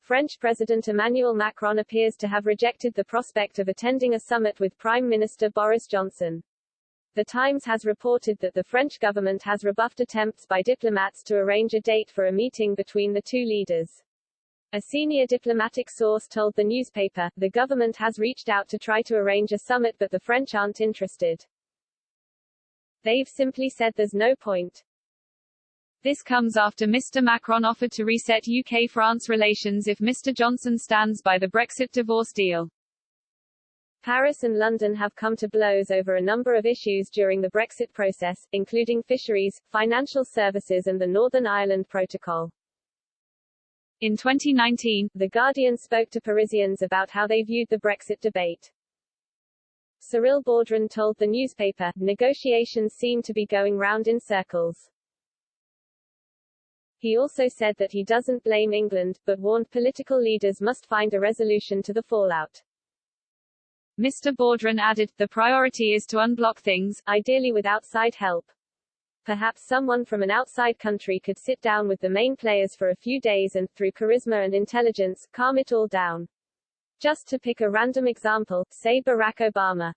French President Emmanuel Macron appears to have rejected the prospect of attending a summit with Prime Minister Boris Johnson. The Times has reported that the French government has rebuffed attempts by diplomats to arrange a date for a meeting between the two leaders. A senior diplomatic source told the newspaper, the government has reached out to try to arrange a summit but the French aren't interested. They've simply said there's no point. This comes after Mr. Macron offered to reset UK-France relations if Mr. Johnson stands by the Brexit divorce deal. Paris and London have come to blows over a number of issues during the Brexit process, including fisheries, financial services and the Northern Ireland Protocol. In 2019, The Guardian spoke to Parisians about how they viewed the Brexit debate. Cyril Baudran told the newspaper, negotiations seem to be going round in circles. He also said that he doesn't blame England, but warned political leaders must find a resolution to the fallout. Mr. Baudran added, the priority is to unblock things, ideally with outside help. Perhaps someone from an outside country could sit down with the main players for a few days and, through charisma and intelligence, calm it all down. Just to pick a random example, say Barack Obama.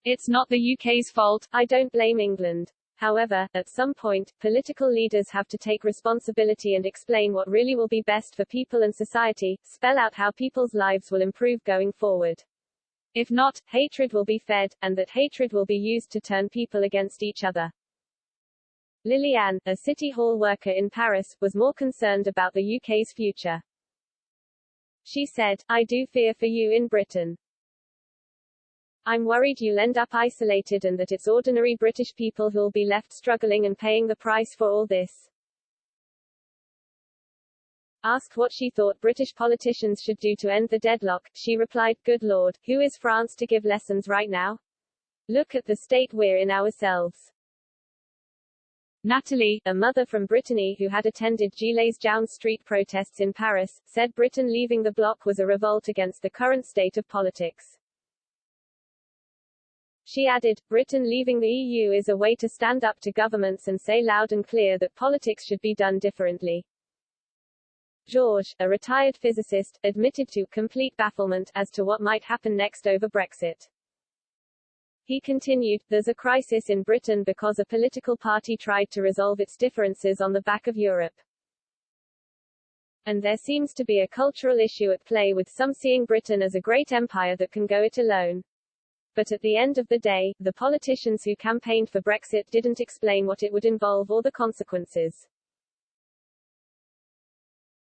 It's not the UK's fault. I don't blame England. However, at some point, political leaders have to take responsibility and explain what really will be best for people and society, spell out how people's lives will improve going forward. If not, hatred will be fed, and that hatred will be used to turn people against each other. Liliane, a city hall worker in Paris, was more concerned about the UK's future. She said, I do fear for you in Britain. I'm worried you'll end up isolated and that it's ordinary British people who'll be left struggling and paying the price for all this. Asked what she thought British politicians should do to end the deadlock, she replied, good Lord, who is France to give lessons right now? Look at the state we're in ourselves. Natalie, a mother from Brittany who had attended Gilets Jaunes street protests in Paris, said Britain leaving the bloc was a revolt against the current state of politics. She added, Britain leaving the EU is a way to stand up to governments and say loud and clear that politics should be done differently. Georges, a retired physicist, admitted to complete bafflement as to what might happen next over Brexit. He continued, there's a crisis in Britain because a political party tried to resolve its differences on the back of Europe. And there seems to be a cultural issue at play with some seeing Britain as a great empire that can go it alone. But at the end of the day, the politicians who campaigned for Brexit didn't explain what it would involve or the consequences.